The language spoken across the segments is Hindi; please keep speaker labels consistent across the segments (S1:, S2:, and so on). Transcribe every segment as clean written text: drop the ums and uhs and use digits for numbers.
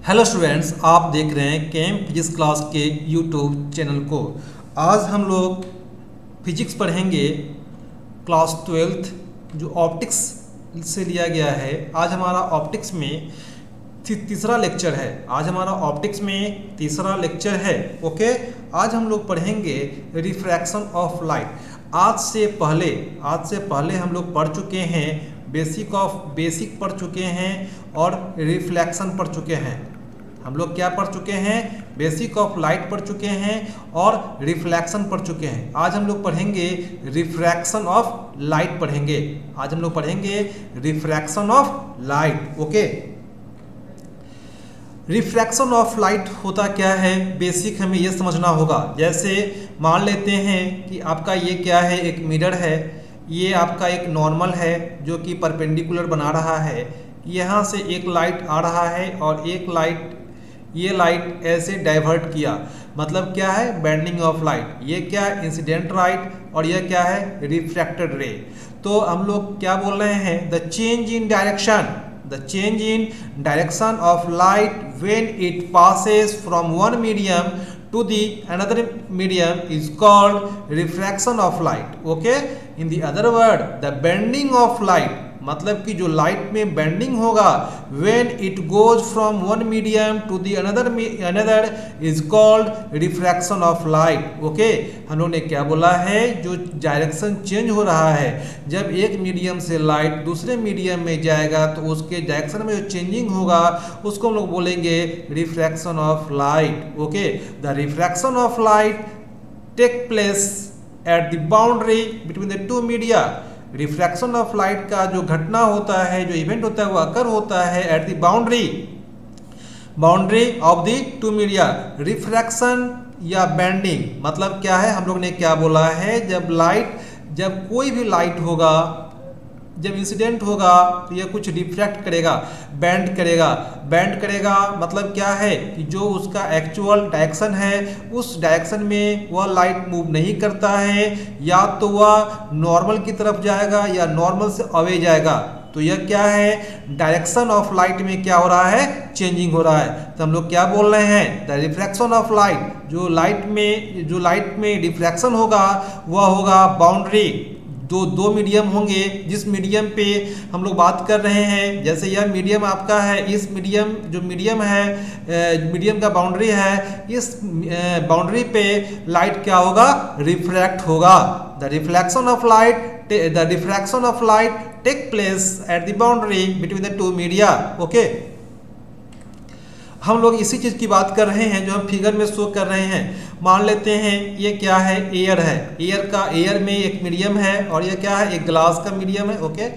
S1: हेलो स्टूडेंट्स, आप देख रहे हैं केम फिजिक्स क्लास के यूट्यूब चैनल को। आज हम लोग फिजिक्स पढ़ेंगे क्लास 12th जो ऑप्टिक्स से लिया गया है। आज हमारा ऑप्टिक्स में तीसरा लेक्चर है। आज हमारा ऑप्टिक्स में तीसरा लेक्चर है। ओके, आज हम लोग पढ़ेंगे रिफ्रैक्शन ऑफ लाइट। आज से पहले हम लोग पढ़ चुके हैं बेसिक पढ़ चुके हैं और रिफ्लेक्शन पढ़ चुके हैं। हम लोग क्या पढ़ चुके हैं? बेसिक ऑफ लाइट पढ़ चुके हैं और रिफ्लेक्शन पढ़ चुके हैं। आज हम लोग पढ़ेंगे रिफ्रैक्शन ऑफ लाइट पढ़ेंगे। आज हम लोग पढ़ेंगे refraction of light. Okay, refraction of light होता क्या है, बेसिक हमें ये समझना होगा। जैसे मान लेते हैं कि आपका ये क्या है, एक मिरर है। ये आपका एक नॉर्मल है जो कि परपेंडिकुलर बना रहा है। यहाँ से एक लाइट आ रहा है और ये लाइट ऐसे डाइवर्ट किया, मतलब क्या है? Bending of light. ये क्या? Incident light. और ये क्या है? रिफ्रैक्टेड रे। तो हम लोग क्या बोल रहे हैं? The change in direction of light when it passes from one medium to the another medium is called refraction of light. Okay, in the other word, the bending of light, मतलब कि जो लाइट में बेंडिंग होगा when it goes from one medium to the another is called refraction of light. Okay, हम लोग ने क्या बोला है? जो डायरेक्शन चेंज हो रहा है, जब एक मीडियम से लाइट दूसरे मीडियम में जाएगा तो उसके डायरेक्शन में जो चेंजिंग होगा उसको हम लोग बोलेंगे refraction of light. Okay, the refraction of light take place at the boundary between the two media. Refraction of light का जो घटना होता है, जो इवेंट होता है, वो अकर होता है eight the boundary of the two media. Refraction या बेंडिंग मतलब क्या है? हम लोग ने क्या बोला है? जब कोई भी लाइट होगा, जब इंसिडेंट होगा तो यह कुछ रिफ्रैक्ट करेगा, बेंड करेगा। मतलब क्या है कि जो उसका एक्चुअल डायरेक्शन है उस डायरेक्शन में वह लाइट मूव नहीं करता है, या तो वह नॉर्मल की तरफ जाएगा या नॉर्मल से अवे जाएगा। तो यह क्या है? डायरेक्शन ऑफ लाइट में क्या हो रहा है? चेंजिंग हो रहा है। तो हम लोग क्या बोल रहे हैं? द रिफ्रैक्शन ऑफ लाइट, जो लाइट में रिफ्रैक्शन होगा वह होगा बाउंड्री। दो मीडियम होंगे, जिस मीडियम पे हम लोग बात कर रहे हैं, जैसे यह मीडियम आपका है, इस मीडियम है, मीडियम का बाउंड्री है, इस बाउंड्री पे लाइट क्या होगा? रिफ्रैक्ट होगा। The refraction of light take place at the boundary between the two media. Okay, हम लोग इसी चीज़ की बात कर रहे हैं जो हम फिगर में शो कर रहे हैं। मान लेते हैं ये क्या है? एयर है। एयर में एक मीडियम है और ये क्या है? एक ग्लास का मीडियम है। ओके,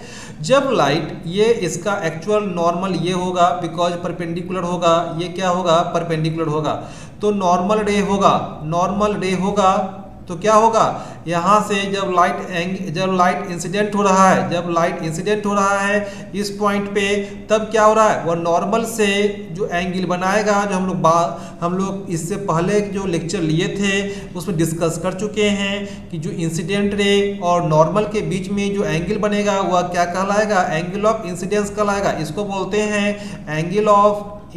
S1: जब लाइट इसका एक्चुअल नॉर्मल ये होगा, बिकॉज परपेंडिकुलर होगा। ये क्या होगा? परपेंडिकुलर होगा। तो नॉर्मल रे होगा तो क्या होगा? यहाँ से जब लाइट इंसिडेंट हो रहा है, इस पॉइंट पे, तब क्या हो रहा है? वह नॉर्मल से जो एंगल बनाएगा, जो हम लोग इससे पहले जो लेक्चर लिए थे उसमें डिस्कस कर चुके हैं कि जो इंसिडेंट रे और नॉर्मल के बीच में जो एंगल बनेगा वह क्या कहलाएगा? एंगल ऑफ इंसिडेंस कहलाएगा। इसको बोलते हैं एंगल ऑफ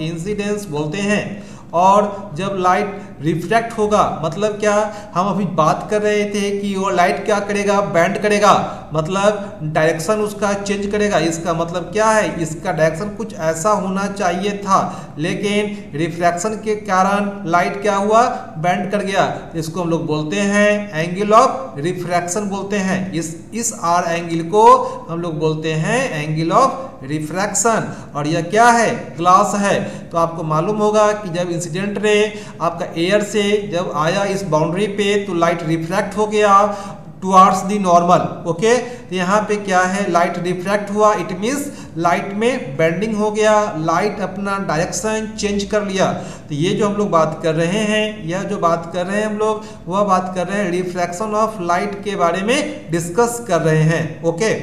S1: इंसिडेंस बोलते हैं। और जब लाइट रिफ्रैक्ट होगा, मतलब क्या? हम अभी बात कर रहे थे कि वो लाइट क्या करेगा? बेंड करेगा, मतलब डायरेक्शन उसका चेंज करेगा। इसका मतलब क्या है? इसका डायरेक्शन कुछ ऐसा होना चाहिए था, लेकिन रिफ्रैक्शन के कारण लाइट क्या हुआ? बेंड कर गया। इसको हम लोग बोलते हैं एंगल ऑफ रिफ्रैक्शन बोलते हैं। इस आर एंगल को हम लोग बोलते हैं एंगल ऑफ रिफ्रैक्शन। और यह क्या है? ग्लास है। तो आपको मालूम होगा कि जब इंसिडेंट रे आपका एयर से जब आया इस बाउंड्री पे तो लाइट रिफ्रैक्ट हो गया टुवार्ड्स दी नॉर्मल। ओके, तो यहाँ पे क्या है? लाइट रिफ्रैक्ट हुआ, इट मीन्स लाइट में बेंडिंग हो गया, लाइट अपना डायरेक्शन चेंज कर लिया। तो ये जो हम लोग बात कर रहे हैं, हम लोग वह बात कर रहे हैं रिफ्रैक्शन ऑफ लाइट के बारे में डिस्कस कर रहे हैं। ओके,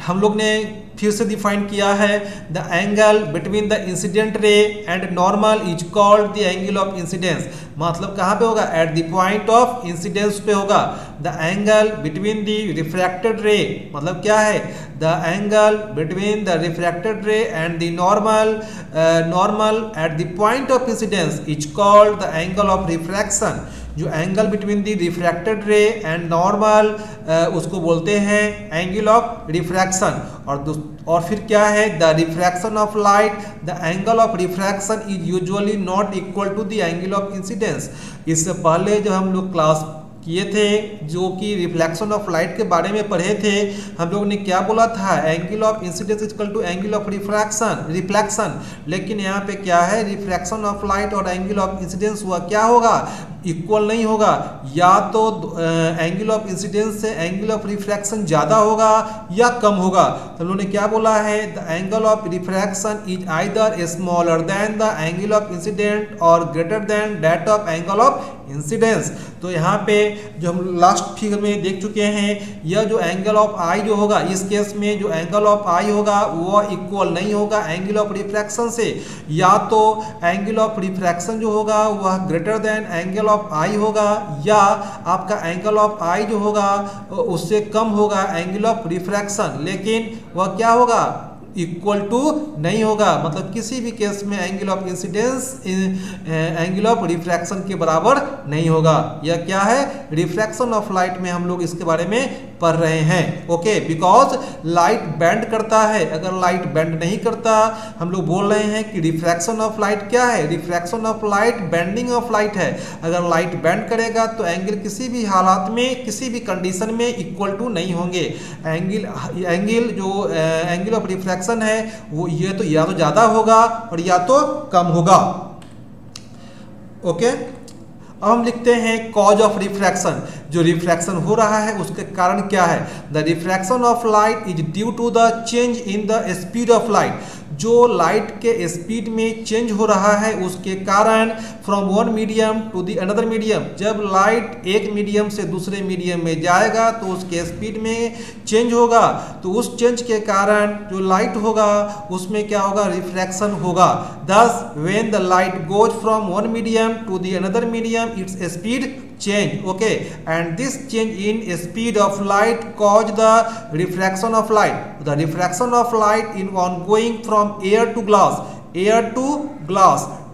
S1: हम लोग ने फिर से डिफाइन किया है, the angle between the incident ray and normal is called the angle of incidence. मतलब कहाँ पे होगा? At the point of incidence पे होगा। The angle between the refracted ray, मतलब क्या है? The angle between the refracted ray and the normal at the point of incidence is called the angle of refraction. जो angle between the refracted ray and normal उसको बोलते हैं एंगल ऑफ रिफ्रैक्शन। और फिर क्या है? The refraction of light, the angle of refraction is usually not equal to the angle of incidence. इससे पहले जब हम लोग क्लास किए थे जो कि रिफ्लेक्शन ऑफ लाइट के बारे में पढ़े थे, हम लोग ने क्या बोला था? Angle of incidence equal to angle of reflection. लेकिन यहाँ पे क्या है? रिफ्रैक्शन ऑफ लाइट और एंगल ऑफ इंसिडेंस हुआ क्या होगा? इक्वल नहीं होगा। या तो एंगल ऑफ इंसिडेंस से एंगल ऑफ रिफ्रैक्शन ज़्यादा होगा या कम होगा। तो हम लोगों ने क्या बोला है? The angle of refraction is either smaller than the angle of incident और greater than that of angle of incidence. तो यहाँ पे जो हम लास्ट फिगर में देख चुके हैं, यह जो एंगल ऑफ आई जो होगा, इस केस में जो एंगल ऑफ आई होगा वह इक्वल नहीं होगा एंगल ऑफ रिफ्रैक्शन से। या तो एंगल ऑफ रिफ्रैक्शन जो होगा वह ग्रेटर देन एंगल ऑफ आई होगा, या आपका एंगल ऑफ आई जो होगा उससे कम होगा एंगल ऑफ रिफ्रैक्शन। लेकिन वह क्या होगा? इक्वल टू नहीं होगा। मतलब किसी भी केस में angle of incidence angle of refraction के बराबर नहीं होगा। यह क्या है? रिफ्रैक्शन ऑफ लाइट में हम लोग इसके बारे में पढ़ रहे हैं। ओके, बिकॉज लाइट बेंड करता है। अगर लाइट बेंड नहीं करता, हम लोग बोल रहे हैं कि रिफ्रैक्शन ऑफ लाइट क्या है? Refraction of light bending of light है। अगर लाइट बेंड करेगा तो एंगल किसी भी हालात में, किसी भी कंडीशन में इक्वल टू नहीं होंगे। एंगल जो एंगल ऑफ रिफ्रैक्शन है वो ये तो या तो ज़्यादा होगा और या तो कम होगा। ओके, अब हम लिखते हैं कॉज ऑफ रिफ्रैक्शन। जो रिफ्रैक्शन हो रहा है उसके कारण क्या है? The refraction of light is due to the change in the speed of light. जो लाइट के स्पीड में चेंज हो रहा है उसके कारण from one medium to the another medium. जब लाइट एक मीडियम से दूसरे मीडियम में जाएगा तो उसके स्पीड में चेंज होगा। तो उस चेंज के कारण जो लाइट होगा उसमें क्या होगा? रिफ्रैक्शन होगा। Thus when the light goes from one medium to the another medium its speed change. Okay, and this change in speed of light cause the refraction of light. The refraction of light in on going from air to glass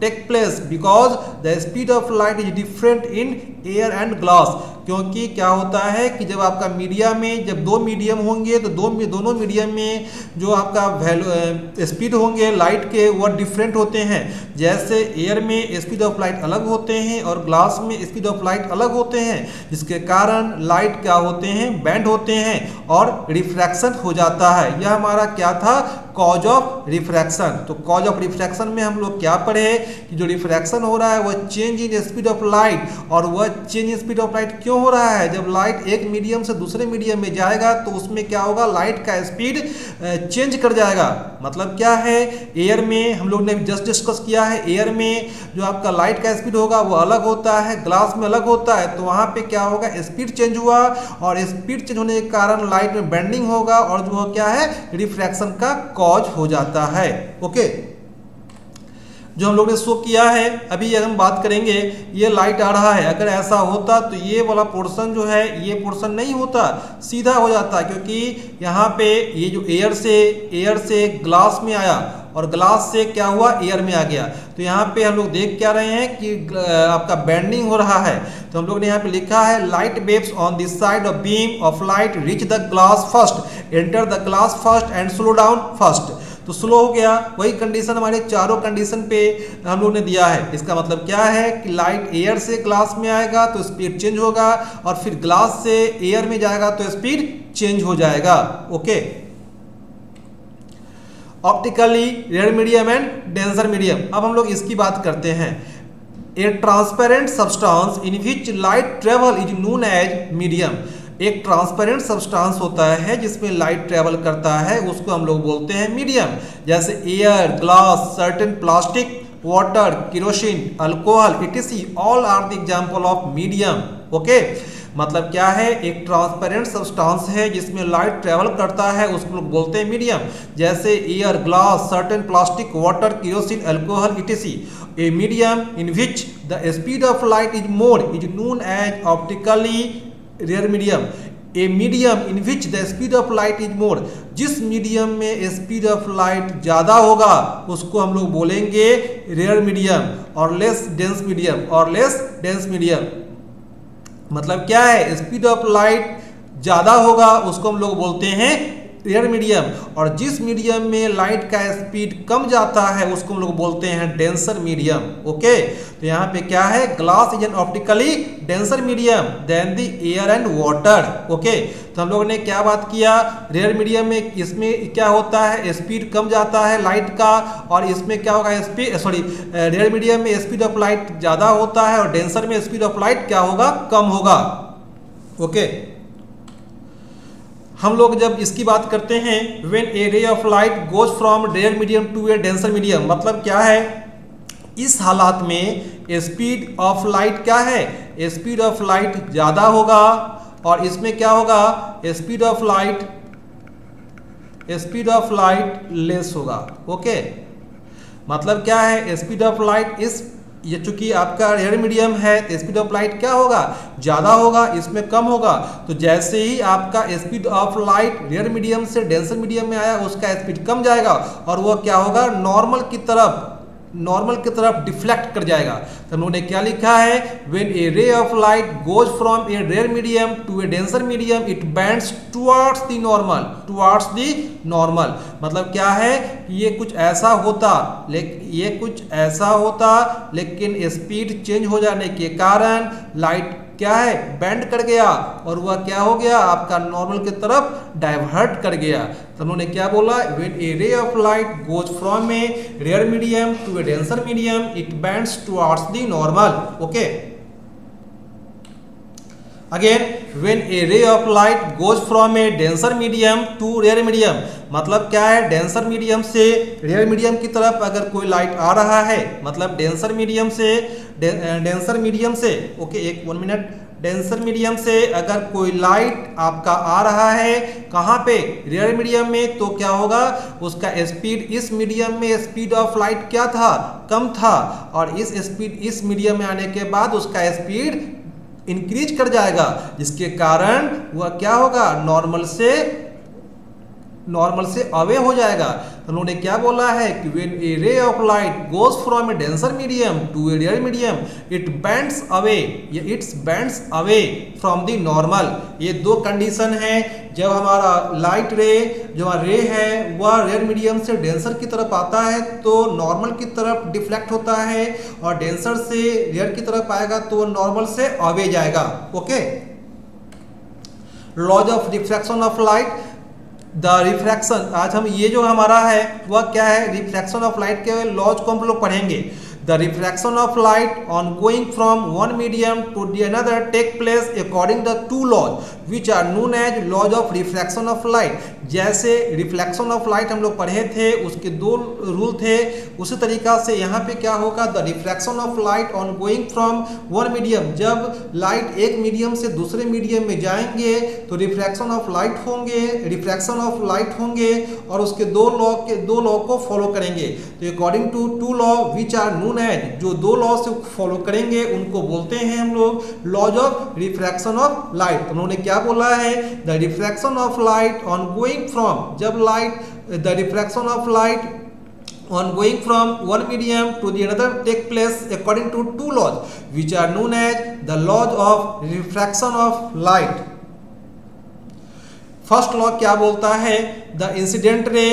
S1: take place because the speed of light is different in air and glass. क्योंकि क्या होता है कि जब आपका मीडिया में जब दो मीडियम होंगे तो दोनों मीडियम में जो आपका स्पीड होंगे लाइट के वह डिफरेंट होते हैं। जैसे एयर में स्पीड ऑफ लाइट अलग होते हैं और ग्लास में स्पीड ऑफ लाइट अलग होते हैं, जिसके कारण लाइट क्या होते हैं? बेंड होते हैं और रिफ्रैक्शन हो जाता है। यह हमारा क्या था? Cause of refraction. तो कॉज ऑफ रिफ्रैक्शन में हम लोग क्या पढ़े कि जो रिफ्रैक्शन हो रहा है वह change in speed of light. और वह change in speed of light क्यों हो रहा है? जब लाइट एक मीडियम से दूसरे मीडियम में जाएगा तो उसमें क्या होगा? लाइट का स्पीड चेंज कर जाएगा। मतलब क्या है? एयर में हम लोग ने जस्ट डिस्कस किया है, एयर में जो आपका लाइट का स्पीड होगा वो अलग होता है, ग्लास में अलग होता है। तो वहां पे क्या होगा? स्पीड चेंज हुआ और स्पीड चेंज होने के कारण लाइट में बेंडिंग होगा और जो क्या है? रिफ्रैक्शन का कॉज हो जाता है। ओके, जो हम लोग ने शो किया है अभी हम बात करेंगे, ये लाइट आ रहा है। अगर ऐसा होता तो ये वाला पोर्शन जो है ये पोर्शन नहीं होता, सीधा हो जाता, क्योंकि यहाँ पे ये जो एयर से ग्लास में आया और ग्लास से क्या हुआ? एयर में आ गया। तो यहाँ पे हम लोग देख क्या रहे हैं कि आपका बेंडिंग हो रहा है। तो हम लोग ने यहाँ पे लिखा है light waves on this side of beam of light reach the glass first, enter the glass first and slow down first. तो स्लो हो गया। वही कंडीशन हमारे चारों कंडीशन पे हम लोग ने दिया है। इसका मतलब क्या है कि लाइट एयर से ग्लास में आएगा तो स्पीड चेंज होगा और फिर ग्लास से एयर में जाएगा तो स्पीड चेंज हो जाएगा। Okay, optically rare medium and denser medium. अब हम लोग इसकी बात करते हैं। A transparent substance in which light travel is known as medium. एक ट्रांसपेरेंट सब्सटेंस होता है जिसमें लाइट ट्रेवल करता है, उसको हम लोग बोलते हैं मीडियम। जैसे air, glass, certain plastic, water, kerosene, alcohol, etc. All are the example of medium. Okay, मतलब क्या है, एक ट्रांसपेरेंट सब्सटेंस है जिसमें लाइट ट्रेवल करता है, उसको लोग बोलते हैं मीडियम। जैसे air, glass, certain plastic, water, kerosene, alcohol etc. A medium in which the speed of light is more is known as optically rare medium. A medium in which the speed of light is more, जिस मीडियम में स्पीड ऑफ लाइट ज़्यादा होगा उसको हम लोग बोलेंगे रेयर मीडियम, और लेस डेंस मीडियम, और लेस डेंस मीडियम। मतलब क्या है, स्पीड ऑफ लाइट ज़्यादा होगा उसको हम लोग बोलते हैं रेयर मीडियम, और जिस मीडियम में लाइट का स्पीड कम जाता है उसको हम लोग बोलते हैं डेंसर मीडियम। ओके, तो यहाँ पे क्या है, glass is an optically denser medium than the air and water. Okay, तो हम लोगों ने क्या बात किया, रेयर मीडियम में इसमें क्या होता है, स्पीड कम जाता है लाइट का, और इसमें क्या होगा, रेयर मीडियम में स्पीड ऑफ लाइट ज़्यादा होता है और डेंसर में स्पीड ऑफ लाइट क्या होगा, कम होगा। ओके, हम लोग जब इसकी बात करते हैं, when a ray of light goes from rare medium to a denser medium, मतलब क्या है, इस हालात में स्पीड ऑफ लाइट क्या है, स्पीड ऑफ लाइट ज़्यादा होगा, और इसमें क्या होगा, स्पीड ऑफ लाइट लेस होगा। ओके, मतलब क्या है, स्पीड ऑफ लाइट ये चूंकि आपका रेयर मीडियम है तो स्पीड ऑफ लाइट क्या होगा, ज़्यादा होगा, इसमें कम होगा। तो जैसे ही आपका speed of light rare medium से डेंसर मीडियम में आया, उसका स्पीड कम जाएगा और वह क्या होगा, नॉर्मल की तरफ डिफ्लेक्ट कर जाएगा। तो हम लोगों ने क्या लिखा है, when a ray of light goes from a rare medium to a denser medium it bends towards the normal. मतलब क्या है, ये कुछ ऐसा होता लेकिन स्पीड चेंज हो जाने के कारण लाइट क्या है, बेंड कर गया और वह क्या हो गया, आपका नॉर्मल की तरफ डाइवर्ट कर गया। तो उन्होंने क्या बोला, when a ray of light goes from a rare medium to a denser medium it bends towards the normal. Okay, again when a ray of light goes from a denser medium to rare medium, मतलब क्या है, डेंसर मीडियम से रेयर मीडियम की तरफ अगर कोई लाइट आ रहा है, मतलब डेंसर मीडियम से okay, one minute, denser medium से अगर कोई लाइट आपका आ रहा है, कहाँ पे, रेयर मीडियम में, तो क्या होगा, उसका स्पीड इस मीडियम में स्पीड ऑफ लाइट क्या था, कम था, और इस मीडियम में आने के बाद उसका स्पीड इंक्रीज कर जाएगा, जिसके कारण वह क्या होगा, नॉर्मल से अवे हो जाएगा। तो उन्होंने क्या बोला है कि when a ray of light goes from a denser medium to a rare medium it bends away from the normal. ये दो कंडीशन है, जब हमारा लाइट रे जो रे है वह रेयर मीडियम से डेंसर की तरफ आता है तो नॉर्मल की तरफ डिफ्लेक्ट होता है, और डेंसर से रेयर की तरफ आएगा तो नॉर्मल से अवे जाएगा। Okay, laws of refraction of light, the refraction, आज हम ये जो हमारा है वह क्या है, रिफ्रैक्शन ऑफ लाइट के लॉज को हम लोग पढ़ेंगे। The refraction of light on going from one medium to the another take place according the two laws which are known as laws of refraction of light. जैसे रिफ्लेक्शन ऑफ लाइट हम लोग पढ़े थे, उसके दो रूल थे, उसी तरीका से यहाँ पे क्या होगा, the refraction of light on going from one medium, जब लाइट एक मीडियम से दूसरे मीडियम में जाएंगे तो रिफ्रैक्शन ऑफ लाइट होंगे और उसके दो लॉ को फॉलो करेंगे। तो according to two law which are known as, जो दो लॉ से फॉलो करेंगे उनको बोलते हैं हम लोग laws of refraction of light. तो उन्होंने क्या बोला है, the refraction of light on going from, जब the refraction of light on going from one medium to the another take place according to two laws which are known as the laws of refraction of light। First law क्या बोलता है, the incident ray,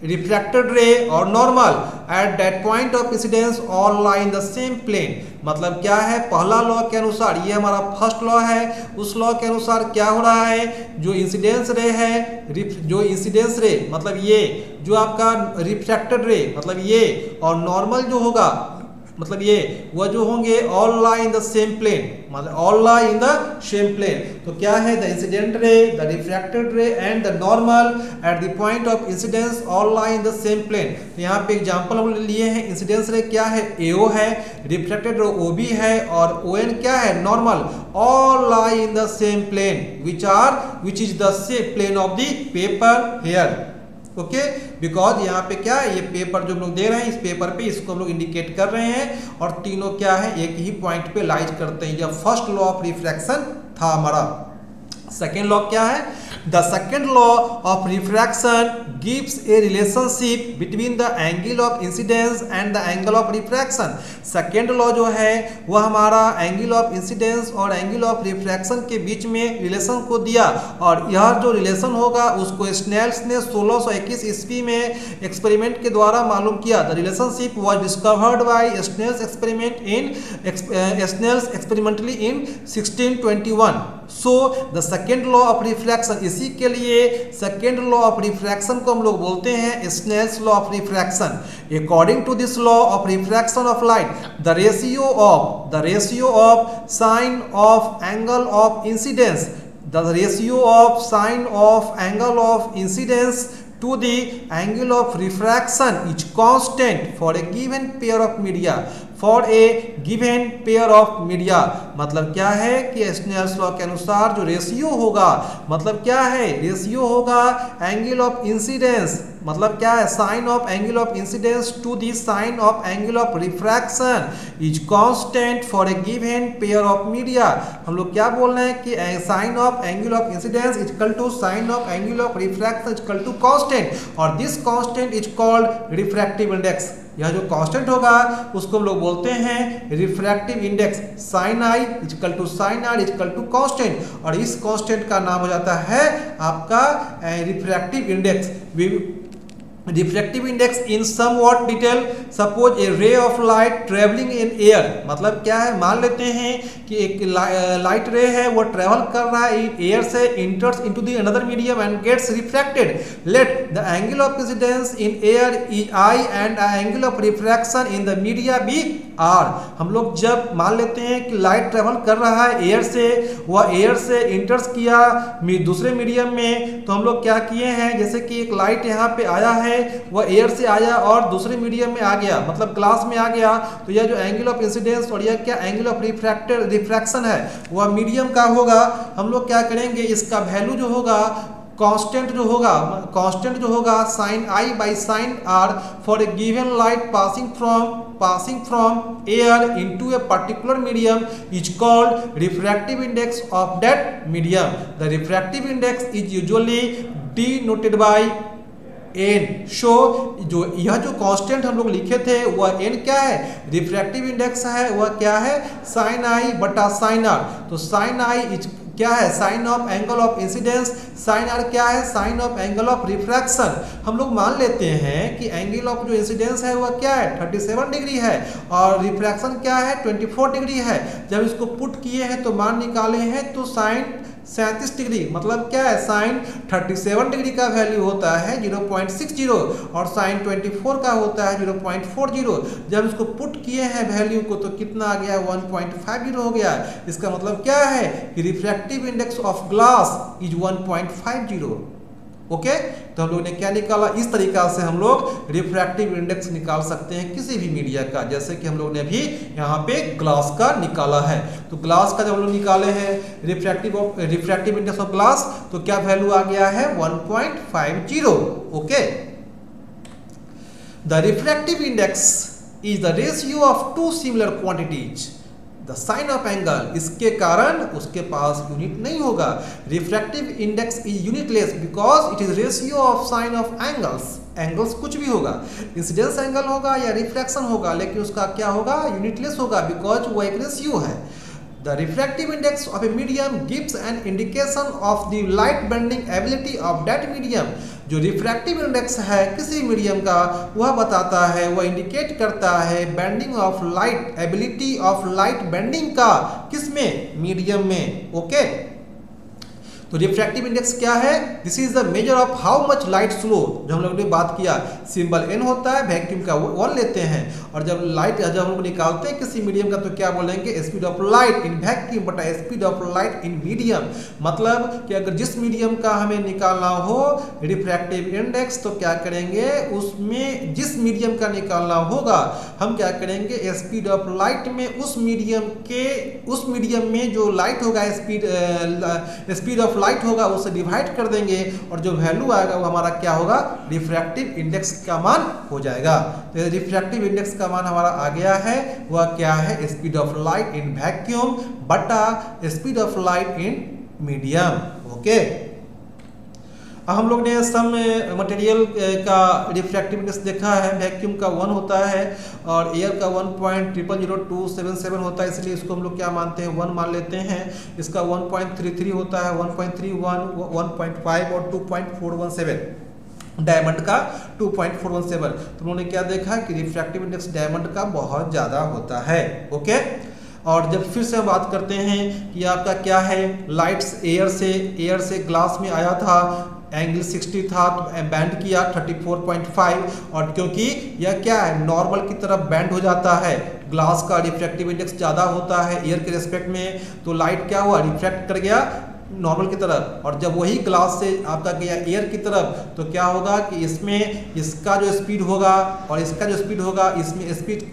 S1: refracted ray और normal at that point of incidence all lie in the same plane. मतलब क्या है, पहला लॉ के अनुसार, ये हमारा फर्स्ट लॉ है, उस लॉ के अनुसार क्या हो रहा है, जो इंसिडेंस रे है, मतलब ये जो आपका रिफ्रैक्टेड रे मतलब ये, और नॉर्मल जो होगा मतलब ये वह जो होंगे all lie in the same plane, मतलब all lie in the same plane. तो क्या है, the incident ray, the refracted ray and the normal at the point of incidence all lie in the same plane. तो यहाँ पे एग्जांपल हम लिए हैं, इंसिडेंस रे क्या है, एओ है, रिफ्रैक्टेड रे ओबी है, और ओएन क्या है, normal, all lie in the same plane which is the same plane of the paper here. Okay, because यहाँ पे क्या है, ये पेपर जो हम लोग दे रहे हैं, इस पेपर पे इसको हम लोग इंडिकेट कर रहे हैं, और तीनों क्या है, एक ही पॉइंट पे लाइट करते हैं। यह फर्स्ट लॉ ऑफ रिफ्रैक्शन था हमारा। सेकेंड लॉ क्या है, the second law of refraction gives A relationship between the angle of incidence and the angle of refraction. Second law जो है वह हमारा एंगल ऑफ इंसिडेंस और एंगल ऑफ रिफ्रैक्शन के बीच में रिलेशन को दिया, और यह जो रिलेशन होगा उसको स्नेल्स ने 1621 ईस्वी में एक्सपेरिमेंट के द्वारा मालूम किया। The relationship was discovered by Snell's experimentally in 1621। So the second law of refraction, इसी के लिए सेकेंड लॉ ऑफ रिफ्रैक्शन को हम लोग बोलते हैं Snell's law of refraction. According to this law of refraction of light, the ratio of sine of angle of incidence, the ratio of sine of angle of incidence to the angle of refraction is constant for a given pair of media, for a given pair of media। मतलब क्या है कि स्नेल्स लॉ के अनुसार जो रेशियो होगा, मतलब क्या है, रेशियो होगा एंगल ऑफ इंसिडेंस, मतलब क्या है, sine of angle of incidence to the sine of angle of refraction is constant for a given pair of media. हम लोग क्या बोल रहे हैं कि sine of angle of incidence equal to sine of angle of refraction equal to constant, और this constant is called refractive index. यह जो कांस्टेंट होगा उसको हम लोग बोलते हैं refractive index. Sine i equal to sine are equal to constant, और इस कांस्टेंट का नाम हो जाता है आपका refractive index. Refractive index in somewhat detail, suppose A ray of light travelling in air, मतलब क्या है, मान लेते हैं कि एक लाइट रे है वो ट्रेवल कर रहा है एयर से, enters into the another medium and gets refracted. Let the angle of incidence in air is I and the angle of refraction in the media be R. हम लोग जब मान लेते हैं कि लाइट ट्रेवल कर रहा है एयर से, वह एयर से इंटर्स किया दूसरे मीडियम में, तो हम लोग क्या किए हैं, जैसे कि एक लाइट यहाँ पे आया है, वह एयर से आया और दूसरे मीडियम में आ गया, मतलब ग्लास में आ गया, तो यह जो एंगल ऑफ इंसिडेंस और यह क्या एंगल ऑफ रिफ्रैक्शन है वह मीडियम का होगा। हम लोग क्या करेंगे, इसका वैल्यू जो होगा कांस्टेंट जो होगा sine I by sine R for a given light passing from air into a particular medium is called refractive index of that medium. The refractive index is usually denoted by n। Show जो यह जो कांस्टेंट हम लोग लिखे थे वह n क्या है, रिफ्रैक्टिव इंडेक्स है, वह क्या है, साइन आई बटा साइन आर। तो साइन आई क्या है, sine of angle of incidence, sine R क्या है, sine of angle of refraction. हम लोग मान लेते हैं कि एंगल ऑफ जो इंसिडेंस है वह क्या है, 37 डिग्री है, और रिफ्रैक्शन क्या है, 24 डिग्री है। जब इसको पुट किए हैं तो मान निकाले हैं तो साइन 37 डिग्री, मतलब क्या है, साइन 37 डिग्री का वैल्यू होता है 0.60 और साइन 24 का होता है 0.40। जब इसको पुट किए हैं वैल्यू को तो कितना आ गया, 1.50 हो गया। इसका मतलब क्या है कि refractive index of glass is 1.50। Okay, तो हम लोग ने क्या निकाला, इस तरीका से हम लोग रिफ्रैक्टिव इंडेक्स निकाल सकते हैं किसी भी मीडिया का, जैसे कि हम लोग ने अभी यहाँ पे ग्लास का निकाला है। तो ग्लास का जब हम लोग निकाले हैं रिफ्रैक्टिव इंडेक्स ऑफ ग्लास, तो क्या वैल्यू आ गया है, 1.50। Okay, the refractive index is the ratio of two similar quantities the sine of angle. इसके कारण उसके पास यूनिट नहीं होगा। Refractive index is unitless because it is ratio of sine of angles कुछ भी होगा, इंसिडेंस एंगल होगा या रिफ्रैक्शन होगा, लेकिन उसका क्या होगा, यूनिटलेस होगा, बिकॉज वो एक रेशियो है। The refractive index of a medium gives an indication of the light bending ability of that medium। जो रिफ्रैक्टिव इंडेक्स है किसी मीडियम का वह बताता है, वह इंडिकेट करता है bending of light, ability of light bending का, किसमें, मीडियम में। ओके, तो रिफ्रैक्टिव इंडेक्स क्या है? This is the measure of how much light flow, जो हम लोग ने बात किया, सिंबल n होता है, वैक्यूम का 1 लेते हैं, और जब हम लोग निकालते हैं किसी मीडियम का तो क्या बोलेंगे? Speed of light in vacuum बटा speed of light in medium. मतलब कि अगर जिस मीडियम का हमें निकालना हो रिफ्रैक्टिव इंडेक्स तो क्या करेंगे, उसमें जिस मीडियम का निकालना होगा हम क्या करेंगे, स्पीड ऑफ लाइट में उस मीडियम में जो लाइट होगा, स्पीड ऑफ लाइट होगा, उसे डिवाइड कर देंगे और जो वैल्यू आएगा वो हमारा क्या होगा? रिफ्रैक्टिव इंडेक्स का मान हो जाएगा। तो रिफ्रैक्टिव इंडेक्स का मान हमारा आ गया है, वह क्या है? Speed of light in vacuum बटा speed of light in medium. Okay, हम लोग ने सम मटेरियल का रिफ्रैक्टिव इंडेक्स देखा है, वैक्यूम का 1 होता है और एयर का 1.000277 होता है, इसलिए इसको हम लोग क्या मानते हैं? 1 मान लेते हैं। इसका 1.33 होता है, 1.31, 1.5 और 2.417, डायमंड का 2.417। तो उन्होंने क्या देखा कि रिफ्रैक्टिव इंडेक्स डायमंड का बहुत ज़्यादा होता है। ओके, और जब फिर से हम बात करते हैं कि आपका क्या है, लाइट्स एयर से ग्लास में आया था, एंगल 60 था तो बैंड किया 34.5, और क्योंकि यह क्या है, नॉर्मल की तरफ बैंड हो जाता है, ग्लास का रिफ्रैक्टिव इंडेक्स ज़्यादा होता है एयर के रिस्पेक्ट में, तो लाइट क्या हुआ, रिफ्रैक्ट कर गया नॉर्मल की तरफ, और जब वही ग्लास से आपका गया एयर की तरफ तो क्या होगा कि इसमें इसका जो स्पीड होगा और इसका जो स्पीड होगा,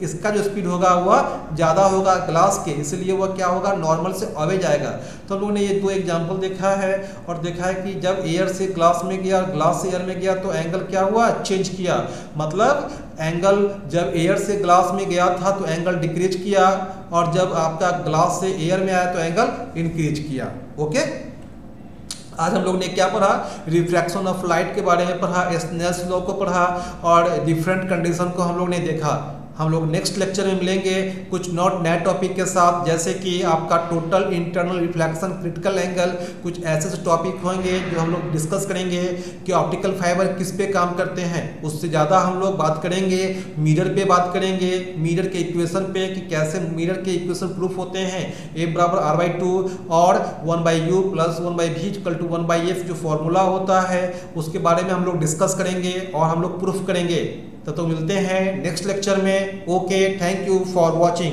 S1: इसका जो स्पीड होगा वह ज़्यादा होगा ग्लास के, इसलिए वह क्या होगा, नॉर्मल से अवे जाएगा। तो हम लोगों ने ये 2 एग्जाम्पल देखा है और देखा है कि जब एयर से ग्लास में गया और ग्लास से एयर में गया तो एंगल क्या हुआ, चेंज किया। मतलब एंगल जब एयर से ग्लास में गया था तो एंगल डिक्रीज किया, और जब आपका ग्लास से एयर में आया तो एंगल इंक्रीज किया। ओके, आज हम लोग ने क्या पढ़ा, रिफ्रैक्शन ऑफ लाइट के बारे में पढ़ा, स्नेल्स लॉ को पढ़ा और डिफरेंट कंडीशन को हम लोग ने देखा। हम लोग नेक्स्ट लेक्चर में मिलेंगे कुछ नए टॉपिक के साथ, जैसे कि आपका total internal reflection, critical angle, कुछ ऐसे टॉपिक होंगे जो हम लोग डिस्कस करेंगे कि ऑप्टिकल फाइबर किस पे काम करते हैं। उससे ज़्यादा हम लोग बात करेंगे मिरर पे, बात करेंगे मिरर के इक्वेशन पे कि कैसे मिरर के इक्वेशन प्रूफ होते हैं, A बराबर R/2 और 1/u + 1/v = 1/f जो फॉर्मूला होता है उसके बारे में हम लोग डिस्कस करेंगे और हम लोग प्रूफ करेंगे। तो मिलते हैं नेक्स्ट लेक्चर में। Okay, thank you for watching.